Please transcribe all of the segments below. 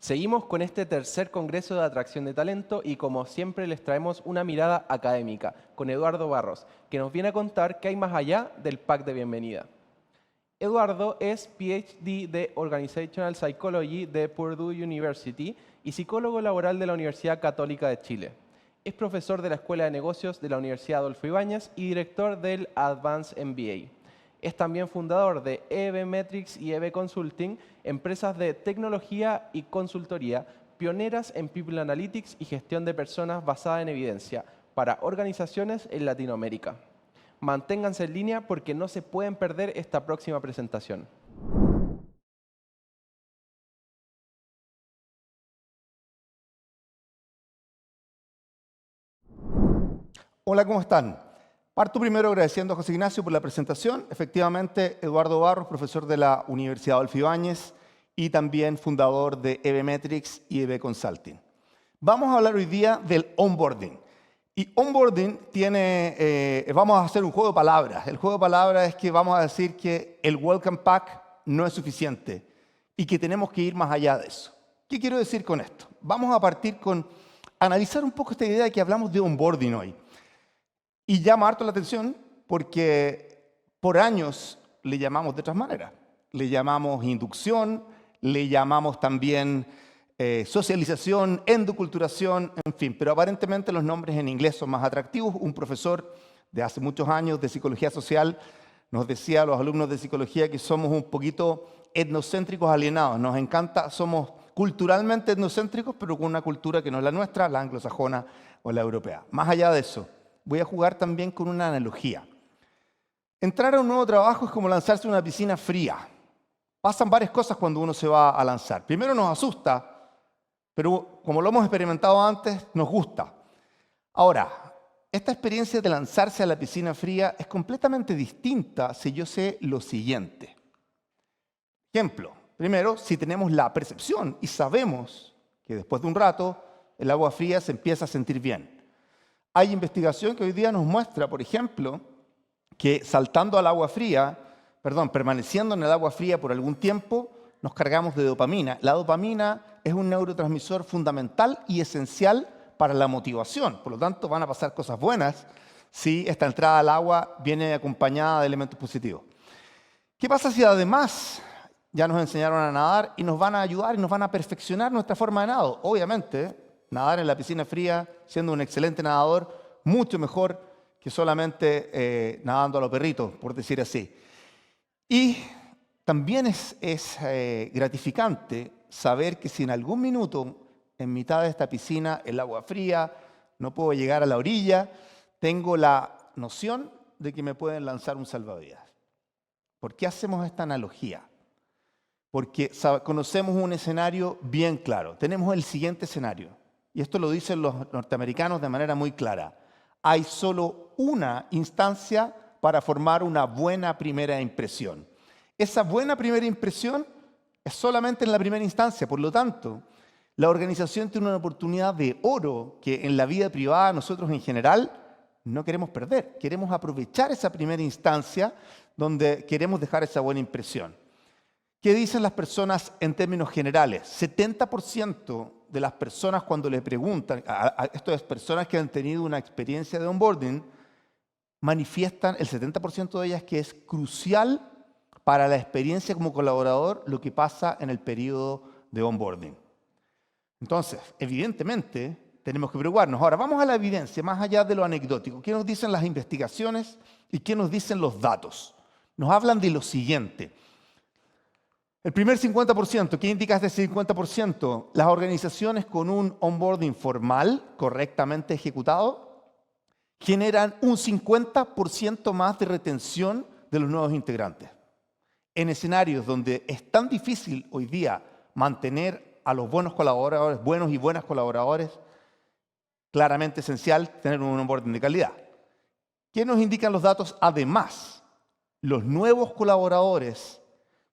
Seguimos con este tercer Congreso de Atracción de Talento y como siempre les traemos una mirada académica con Eduardo Barros, que nos viene a contar qué hay más allá del pack de bienvenida. Eduardo es PhD de Organizational Psychology de Purdue University y psicólogo laboral de la Universidad Católica de Chile. Es profesor de la Escuela de Negocios de la Universidad Adolfo Ibáñez y director del Advanced MBA. Es también fundador de EB Metrics y EB Consulting, empresas de tecnología y consultoría pioneras en People Analytics y gestión de personas basada en evidencia para organizaciones en Latinoamérica. Manténganse en línea porque no se pueden perder esta próxima presentación. Hola, ¿cómo están? Parto primero agradeciendo a José Ignacio por la presentación. Efectivamente, Eduardo Barros, profesor de la Universidad Adolfo Ibáñez y también fundador de EB Metrics y EB Consulting. Vamos a hablar hoy día del onboarding. Y onboarding vamos a hacer un juego de palabras. El juego de palabras es que vamos a decir que el Welcome Pack no es suficiente y que tenemos que ir más allá de eso. ¿Qué quiero decir con esto? Vamos a partir con analizar un poco esta idea de que hablamos de onboarding hoy. Y llama harto la atención porque por años le llamamos de otras maneras. Le llamamos inducción, le llamamos también socialización, endoculturación, en fin. Pero aparentemente los nombres en inglés son más atractivos. Un profesor de hace muchos años de psicología social nos decía a los alumnos de psicología que somos un poquito etnocéntricos alienados. Nos encanta, somos culturalmente etnocéntricos, pero con una cultura que no es la nuestra, la anglosajona o la europea. Más allá de eso, voy a jugar también con una analogía. Entrar a un nuevo trabajo es como lanzarse a una piscina fría. Pasan varias cosas cuando uno se va a lanzar. Primero nos asusta, pero como lo hemos experimentado antes, nos gusta. Ahora, esta experiencia de lanzarse a la piscina fría es completamente distinta si yo sé lo siguiente. Ejemplo, primero, si tenemos la percepción y sabemos que después de un rato el agua fría se empieza a sentir bien. Hay investigación que hoy día nos muestra, por ejemplo, que saltando al agua fría, permaneciendo en el agua fría por algún tiempo, nos cargamos de dopamina. La dopamina es un neurotransmisor fundamental y esencial para la motivación. Por lo tanto, van a pasar cosas buenas si esta entrada al agua viene acompañada de elementos positivos. ¿Qué pasa si además ya nos enseñaron a nadar y nos van a ayudar y nos van a perfeccionar nuestra forma de nado? Obviamente, nadar en la piscina fría, siendo un excelente nadador, mucho mejor que solamente nadando a los perritos, por decir así. Y también es gratificante saber que si en algún minuto, en mitad de esta piscina, el agua fría, no puedo llegar a la orilla, tengo la noción de que me pueden lanzar un salvavidas. ¿Por qué hacemos esta analogía? Porque conocemos un escenario bien claro. Tenemos el siguiente escenario. Y esto lo dicen los norteamericanos de manera muy clara. Hay solo una instancia para formar una buena primera impresión. Esa buena primera impresión es solamente en la primera instancia. Por lo tanto, la organización tiene una oportunidad de oro que en la vida privada nosotros en general no queremos perder. Queremos aprovechar esa primera instancia donde queremos dejar esa buena impresión. ¿Qué dicen las personas en términos generales? 70% de las personas cuando le preguntan, esto es personas que han tenido una experiencia de onboarding, manifiestan el 70% de ellas que es crucial para la experiencia como colaborador lo que pasa en el periodo de onboarding. Entonces, evidentemente, tenemos que preocuparnos. Ahora, vamos a la evidencia, más allá de lo anecdótico. ¿Qué nos dicen las investigaciones y qué nos dicen los datos? Nos hablan de lo siguiente. El primer 50%, ¿qué indica este 50%? Las organizaciones con un onboarding formal, correctamente ejecutado, generan un 50% más de retención de los nuevos integrantes. En escenarios donde es tan difícil hoy día mantener a los buenos colaboradores, buenos y buenas colaboradores, claramente esencial tener un onboarding de calidad. ¿Qué nos indican los datos? Además, los nuevos colaboradores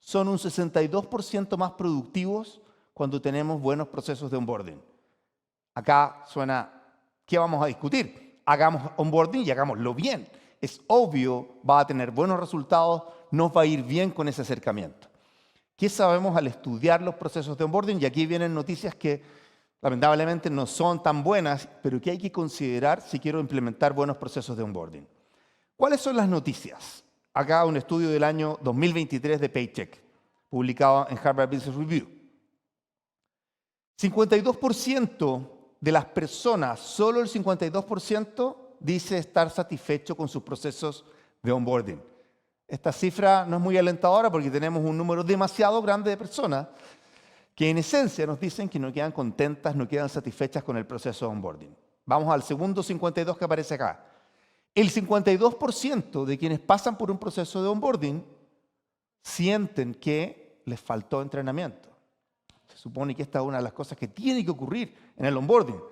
son un 62% más productivos cuando tenemos buenos procesos de onboarding. Acá suena, ¿qué vamos a discutir? Hagamos onboarding y hagámoslo bien. Es obvio, va a tener buenos resultados, nos va a ir bien con ese acercamiento. ¿Qué sabemos al estudiar los procesos de onboarding? Y aquí vienen noticias que lamentablemente no son tan buenas, pero que hay que considerar si quiero implementar buenos procesos de onboarding. ¿Cuáles son las noticias? Acá un estudio del año 2023 de Paycheck, publicado en Harvard Business Review. 52% de las personas, solo el 52%, dice estar satisfecho con sus procesos de onboarding. Esta cifra no es muy alentadora porque tenemos un número demasiado grande de personas que en esencia nos dicen que no quedan contentas, no quedan satisfechas con el proceso de onboarding. Vamos al segundo 52 que aparece acá. El 52% de quienes pasan por un proceso de onboarding sienten que les faltó entrenamiento. Se supone que esta es una de las cosas que tiene que ocurrir en el onboarding,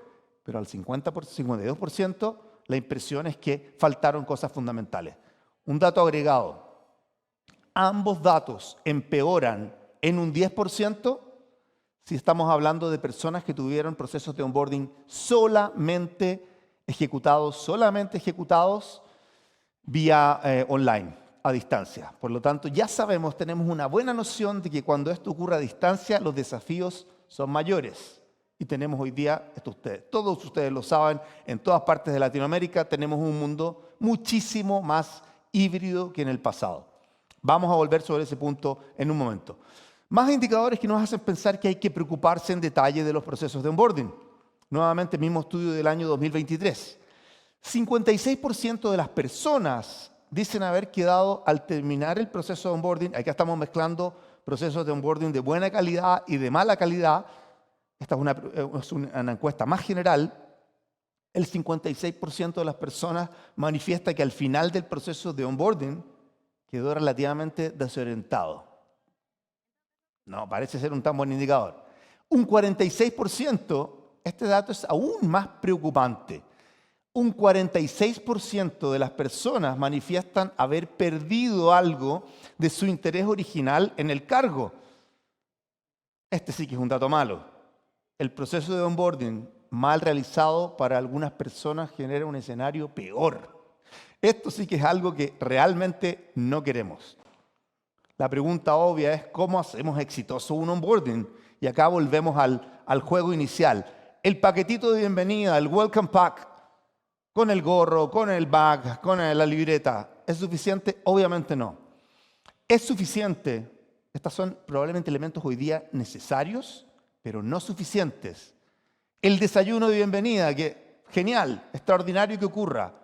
pero al 52% la impresión es que faltaron cosas fundamentales. Un dato agregado. Ambos datos empeoran en un 10% si estamos hablando de personas que tuvieron procesos de onboarding solamente ejecutados vía online, a distancia. Por lo tanto, ya sabemos, tenemos una buena noción de que cuando esto ocurre a distancia, los desafíos son mayores. Y tenemos hoy día, todos ustedes lo saben, en todas partes de Latinoamérica tenemos un mundo muchísimo más híbrido que en el pasado. Vamos a volver sobre ese punto en un momento. Más indicadores que nos hacen pensar que hay que preocuparse en detalle de los procesos de onboarding. Nuevamente, el mismo estudio del año 2023. 56% de las personas dicen haber quedado al terminar el proceso de onboarding. Acá estamos mezclando procesos de onboarding de buena calidad y de mala calidad. Esta es una encuesta más general. El 56% de las personas manifiesta que al final del proceso de onboarding quedó relativamente desorientado. No, parece ser un tan buen indicador. Un 46%, este dato es aún más preocupante. Un 46% de las personas manifiestan haber perdido algo de su interés original en el cargo. Este sí que es un dato malo. El proceso de onboarding mal realizado para algunas personas genera un escenario peor. Esto sí que es algo que realmente no queremos. La pregunta obvia es ¿cómo hacemos exitoso un onboarding? Y acá volvemos al juego inicial. El paquetito de bienvenida, el welcome pack, con el gorro, con el bag, con la libreta, ¿es suficiente? Obviamente no. ¿Es suficiente? Estos son probablemente elementos hoy día necesarios, pero no suficientes. El desayuno de bienvenida, que genial, extraordinario que ocurra,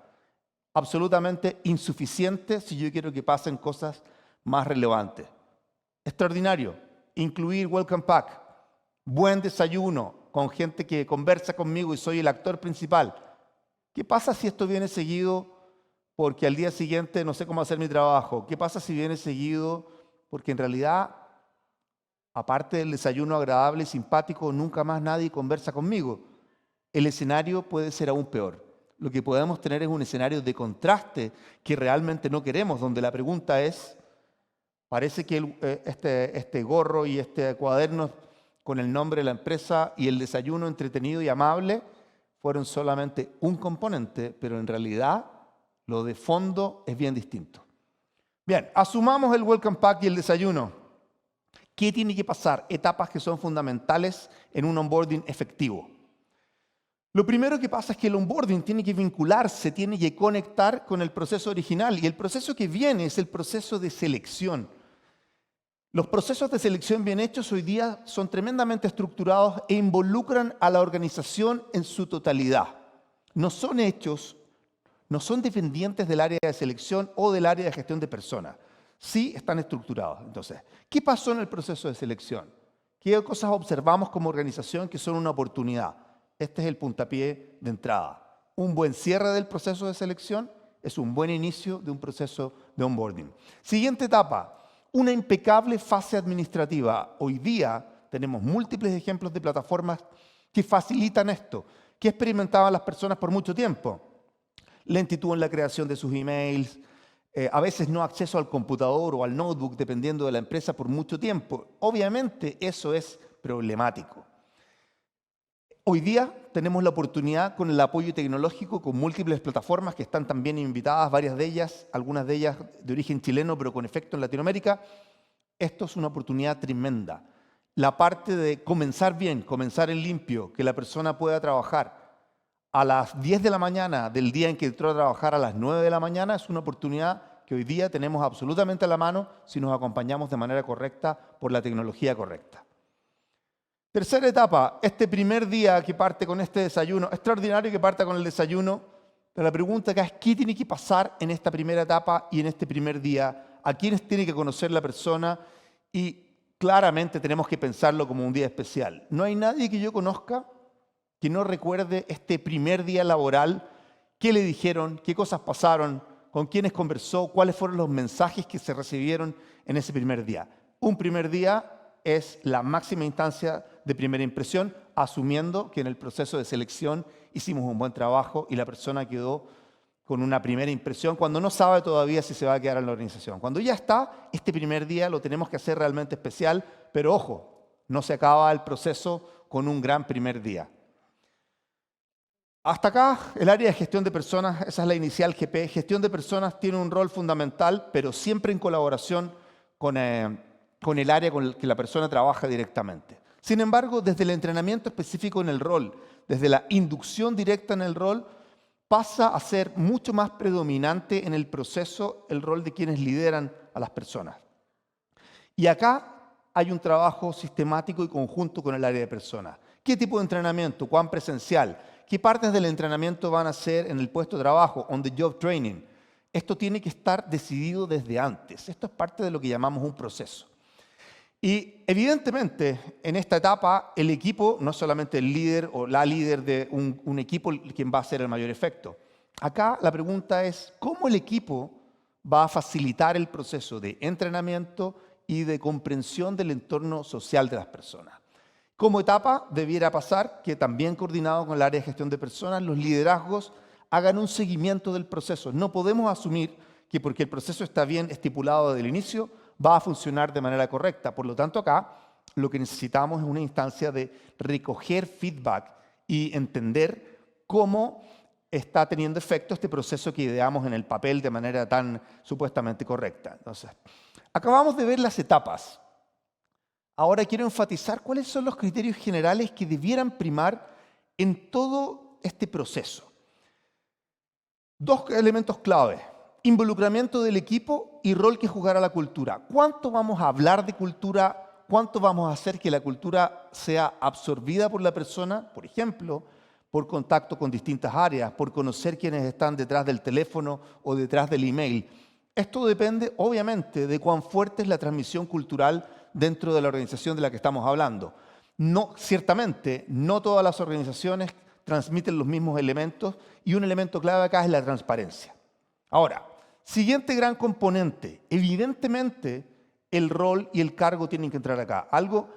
absolutamente insuficiente si yo quiero que pasen cosas más relevantes. Extraordinario, incluir welcome pack, buen desayuno con gente que conversa conmigo y soy el actor principal. ¿Qué pasa si esto viene seguido porque al día siguiente no sé cómo hacer mi trabajo? ¿Qué pasa si viene seguido porque en realidad, aparte del desayuno agradable y simpático, nunca más nadie conversa conmigo? El escenario puede ser aún peor. Lo que podemos tener es un escenario de contraste que realmente no queremos, donde la pregunta es, parece que este gorro y este cuaderno con el nombre de la empresa y el desayuno entretenido y amable fueron solamente un componente, pero en realidad lo de fondo es bien distinto. Bien, asumamos el welcome pack y el desayuno. ¿Qué tiene que pasar? Etapas que son fundamentales en un onboarding efectivo. Lo primero que pasa es que el onboarding tiene que vincularse, tiene que conectar con el proceso original. Y el proceso que viene es el proceso de selección. Los procesos de selección bien hechos hoy día son tremendamente estructurados e involucran a la organización en su totalidad. No son hechos, no son dependientes del área de selección o del área de gestión de personas. Sí están estructurados. Entonces, ¿qué pasó en el proceso de selección? ¿Qué cosas observamos como organización que son una oportunidad? Este es el puntapié de entrada. Un buen cierre del proceso de selección es un buen inicio de un proceso de onboarding. Siguiente etapa, una impecable fase administrativa. Hoy día tenemos múltiples ejemplos de plataformas que facilitan esto, que experimentaban las personas por mucho tiempo. Lentitud en la creación de sus emails, a veces no acceso al computador o al notebook dependiendo de la empresa por mucho tiempo. Obviamente eso es problemático. Hoy día tenemos la oportunidad con el apoyo tecnológico, con múltiples plataformas que están también invitadas, varias de ellas, algunas de ellas de origen chileno, pero con efecto en Latinoamérica. esto es una oportunidad tremenda. La parte de comenzar bien, comenzar en limpio, que la persona pueda trabajar a las 10 de la mañana del día en que entró a trabajar a las 9 de la mañana, es una oportunidad que hoy día tenemos absolutamente a la mano si nos acompañamos de manera correcta por la tecnología correcta. Tercera etapa, este primer día que parte con este desayuno, extraordinario que parta con el desayuno, pero la pregunta acá es ¿qué tiene que pasar en esta primera etapa y en este primer día? ¿A quiénes tiene que conocer la persona? Y claramente tenemos que pensarlo como un día especial. No hay nadie que yo conozca que no recuerde este primer día laboral, qué le dijeron, qué cosas pasaron, con quiénes conversó, cuáles fueron los mensajes que se recibieron en ese primer día. Un primer día es la máxima instancia de primera impresión, asumiendo que en el proceso de selección hicimos un buen trabajo y la persona quedó con una primera impresión cuando no sabe todavía si se va a quedar en la organización. Cuando ya está, este primer día lo tenemos que hacer realmente especial, pero ojo, no se acaba el proceso con un gran primer día. Hasta acá, el área de gestión de personas, esa es la inicial GP. Gestión de personas tiene un rol fundamental, pero siempre en colaboración con el área con el que la persona trabaja directamente. Sin embargo, desde el entrenamiento específico en el rol, desde la inducción directa en el rol, pasa a ser mucho más predominante en el proceso el rol de quienes lideran a las personas. Y acá hay un trabajo sistemático y conjunto con el área de personas. ¿Qué tipo de entrenamiento? ¿Cuán presencial? ¿Qué partes del entrenamiento van a ser en el puesto de trabajo, on the job training? Esto tiene que estar decidido desde antes. Esto es parte de lo que llamamos un proceso. Y evidentemente, en esta etapa, el equipo, no solamente el líder o la líder de un equipo quien va a hacer el mayor efecto. Acá la pregunta es, ¿cómo el equipo va a facilitar el proceso de entrenamiento y de comprensión del entorno social de las personas? Como etapa, debiera pasar que también coordinado con el área de gestión de personas, los liderazgos hagan un seguimiento del proceso. No podemos asumir que porque el proceso está bien estipulado desde el inicio, va a funcionar de manera correcta. Por lo tanto, acá lo que necesitamos es una instancia de recoger feedback y entender cómo está teniendo efecto este proceso que ideamos en el papel de manera tan supuestamente correcta. Entonces, acabamos de ver las etapas. Ahora quiero enfatizar cuáles son los criterios generales que debieran primar en todo este proceso. Dos elementos clave: involucramiento del equipo y rol que jugará la cultura. ¿Cuánto vamos a hablar de cultura? ¿Cuánto vamos a hacer que la cultura sea absorbida por la persona? Por ejemplo, por contacto con distintas áreas, por conocer quiénes están detrás del teléfono o detrás del email. Esto depende, obviamente, de cuán fuerte es la transmisión cultural dentro de la organización de la que estamos hablando. No, ciertamente, no todas las organizaciones transmiten los mismos elementos y un elemento clave acá es la transparencia. Ahora, siguiente gran componente. Evidentemente, el rol y el cargo tienen que entrar acá. Algo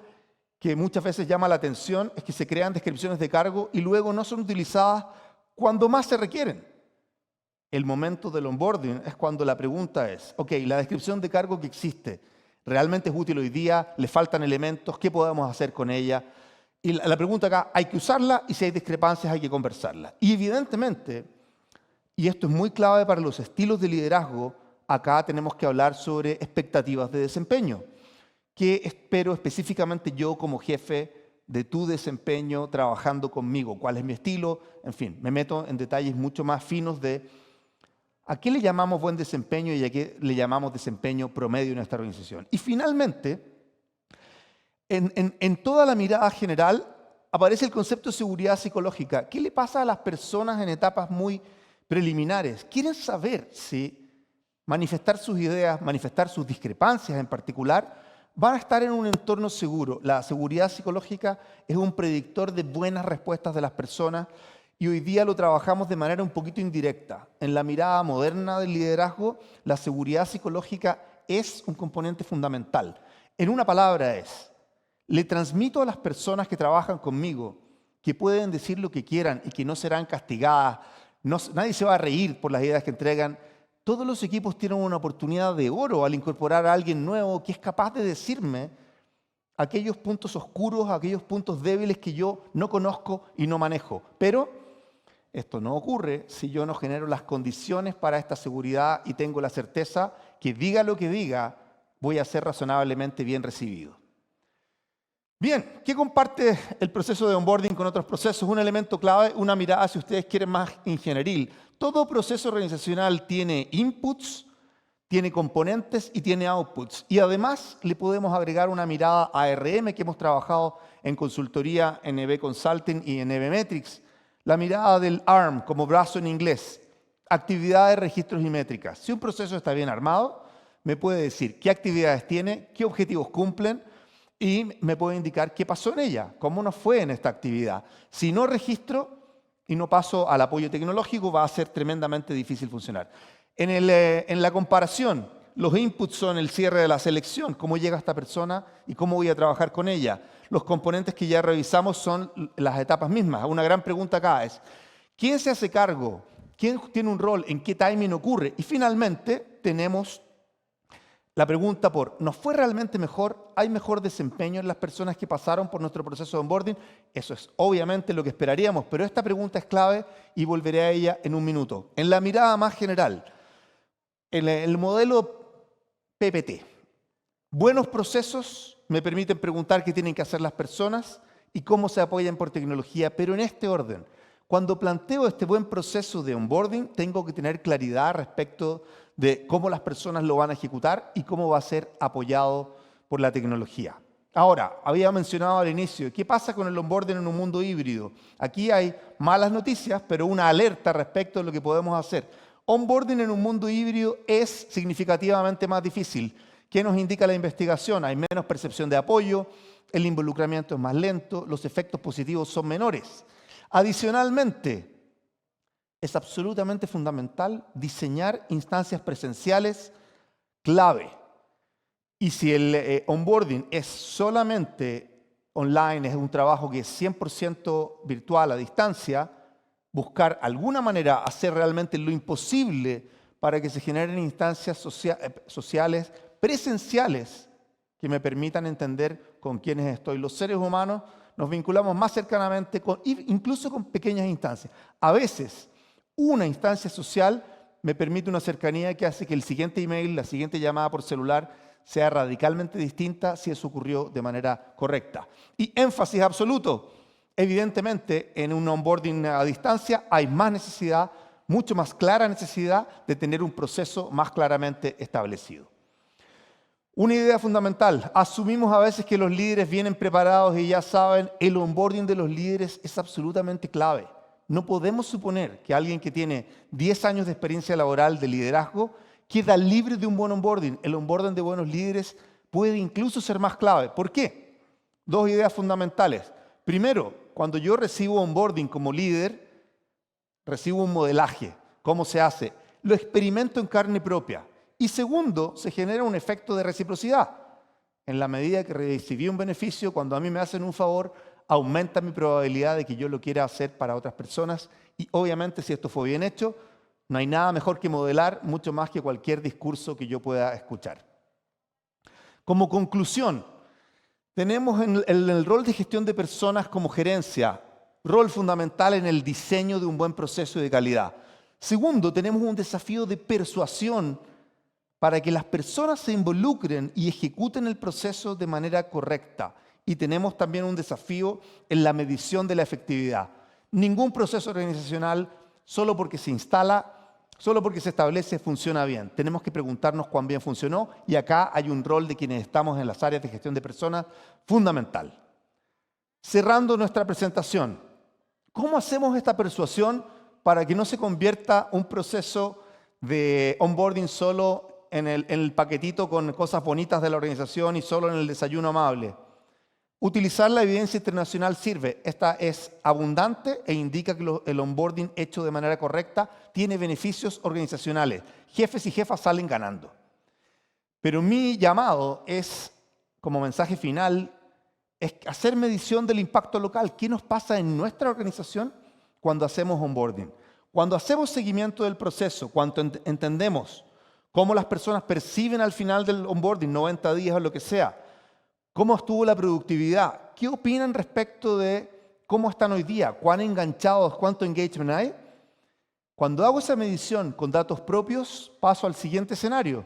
que muchas veces llama la atención es que se crean descripciones de cargo y luego no son utilizadas cuando más se requieren. El momento del onboarding es cuando la pregunta es, ok, la descripción de cargo que existe, ¿realmente es útil hoy día? ¿Le faltan elementos? ¿Qué podemos hacer con ella? Y la pregunta acá, hay que usarla y si hay discrepancias hay que conversarla. Y evidentemente, y esto es muy clave para los estilos de liderazgo, acá tenemos que hablar sobre expectativas de desempeño. ¿Qué espero específicamente yo como jefe de tu desempeño trabajando conmigo? ¿Cuál es mi estilo? En fin, me meto en detalles mucho más finos de a qué le llamamos buen desempeño y a qué le llamamos desempeño promedio en nuestra organización. Y finalmente, en toda la mirada general aparece el concepto de seguridad psicológica. ¿Qué le pasa a las personas en etapas muy preliminares? Quieren saber si manifestar sus ideas, manifestar sus discrepancias en particular, van a estar en un entorno seguro. La seguridad psicológica es un predictor de buenas respuestas de las personas y hoy día lo trabajamos de manera un poquito indirecta. En la mirada moderna del liderazgo, la seguridad psicológica es un componente fundamental. En una palabra es, le transmito a las personas que trabajan conmigo que pueden decir lo que quieran y que no serán castigadas, nadie se va a reír por las ideas que entregan. Todos los equipos tienen una oportunidad de oro al incorporar a alguien nuevo que es capaz de decirme aquellos puntos oscuros, aquellos puntos débiles que yo no conozco y no manejo. Pero esto no ocurre si yo no genero las condiciones para esta seguridad y tengo la certeza que diga lo que diga, voy a ser razonablemente bien recibido. Bien, ¿qué comparte el proceso de onboarding con otros procesos? Un elemento clave, una mirada, si ustedes quieren, más ingenieril. Todo proceso organizacional tiene inputs, tiene componentes y tiene outputs. Y además le podemos agregar una mirada ARM que hemos trabajado en consultoría en EB Consulting y en EB Metrics. La mirada del ARM, como brazo en inglés. Actividades, registros y métricas. Si un proceso está bien armado, me puede decir qué actividades tiene, qué objetivos cumplen, y me puede indicar qué pasó en ella, cómo nos fue en esta actividad. Si no registro y no paso al apoyo tecnológico, va a ser tremendamente difícil funcionar. En la comparación, los inputs son el cierre de la selección, cómo llega esta persona y cómo voy a trabajar con ella. Los componentes que ya revisamos son las etapas mismas. Una gran pregunta acá es, ¿quién se hace cargo? ¿Quién tiene un rol? ¿En qué timing ocurre? Y finalmente tenemos la pregunta por, ¿nos fue realmente mejor? ¿Hay mejor desempeño en las personas que pasaron por nuestro proceso de onboarding? Eso es obviamente lo que esperaríamos, pero esta pregunta es clave y volveré a ella en un minuto. En la mirada más general, en el modelo PPT, buenos procesos me permiten preguntar qué tienen que hacer las personas y cómo se apoyan por tecnología, pero en este orden. Cuando planteo este buen proceso de onboarding, tengo que tener claridad respecto de cómo las personas lo van a ejecutar y cómo va a ser apoyado por la tecnología. Ahora, había mencionado al inicio, ¿qué pasa con el onboarding en un mundo híbrido? Aquí hay malas noticias, pero una alerta respecto de lo que podemos hacer. Onboarding en un mundo híbrido es significativamente más difícil. ¿Qué nos indica la investigación? Hay menos percepción de apoyo, el involucramiento es más lento, los efectos positivos son menores. Adicionalmente, es absolutamente fundamental diseñar instancias presenciales clave. Y si el onboarding es solamente online, es un trabajo que es 100% virtual a distancia, buscar alguna manera hacer realmente lo imposible para que se generen instancias sociales presenciales que me permitan entender con quiénes estoy. Los seres humanos nos vinculamos más cercanamente, incluso con pequeñas instancias. A veces, una instancia social me permite una cercanía que hace que el siguiente email, la siguiente llamada por celular, sea radicalmente distinta si eso ocurrió de manera correcta. Y énfasis absoluto. Evidentemente, en un onboarding a distancia hay más necesidad, mucho más clara necesidad de tener un proceso más claramente establecido. Una idea fundamental, asumimos a veces que los líderes vienen preparados y ya saben, el onboarding de los líderes es absolutamente clave. No podemos suponer que alguien que tiene 10 años de experiencia laboral de liderazgo queda libre de un buen onboarding. El onboarding de buenos líderes puede incluso ser más clave. ¿Por qué? Dos ideas fundamentales. Primero, cuando yo recibo onboarding como líder, recibo un modelaje. ¿Cómo se hace? Lo experimento en carne propia. Y segundo, se genera un efecto de reciprocidad. En la medida que recibí un beneficio, cuando a mí me hacen un favor, aumenta mi probabilidad de que yo lo quiera hacer para otras personas. Y obviamente, si esto fue bien hecho, no hay nada mejor que modelar, mucho más que cualquier discurso que yo pueda escuchar. Como conclusión, tenemos en el rol de gestión de personas como gerencia, rol fundamental en el diseño de un buen proceso de calidad. Segundo, tenemos un desafío de persuasión para que las personas se involucren y ejecuten el proceso de manera correcta. Y tenemos también un desafío en la medición de la efectividad. Ningún proceso organizacional, solo porque se instala, solo porque se establece, funciona bien. Tenemos que preguntarnos cuán bien funcionó y acá hay un rol de quienes estamos en las áreas de gestión de personas fundamental. Cerrando nuestra presentación, ¿cómo hacemos esta persuasión para que no se convierta un proceso de onboarding solo en el paquetito con cosas bonitas de la organización y solo en el desayuno amable? Utilizar la evidencia internacional sirve. Esta es abundante e indica que el onboarding hecho de manera correcta tiene beneficios organizacionales. Jefes y jefas salen ganando. Pero mi llamado es, como mensaje final, es hacer medición del impacto local. ¿Qué nos pasa en nuestra organización cuando hacemos onboarding? Cuando hacemos seguimiento del proceso, cuando entendemos cómo las personas perciben al final del onboarding, 90 días o lo que sea, cómo estuvo la productividad, qué opinan respecto de cómo están hoy día, cuán enganchados, cuánto engagement hay. Cuando hago esa medición con datos propios, paso al siguiente escenario.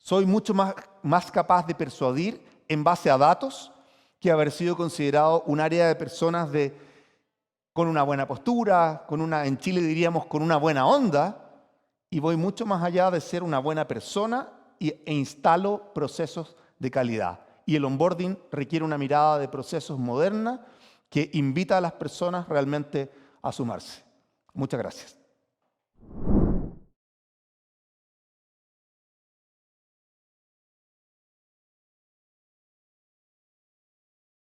Soy mucho más capaz de persuadir en base a datos que haber sido considerado un área de personas con una buena postura, en Chile diríamos con una buena onda, y voy mucho más allá de ser una buena persona e instalo procesos de calidad. Y el onboarding requiere una mirada de procesos moderna que invita a las personas realmente a sumarse. Muchas gracias.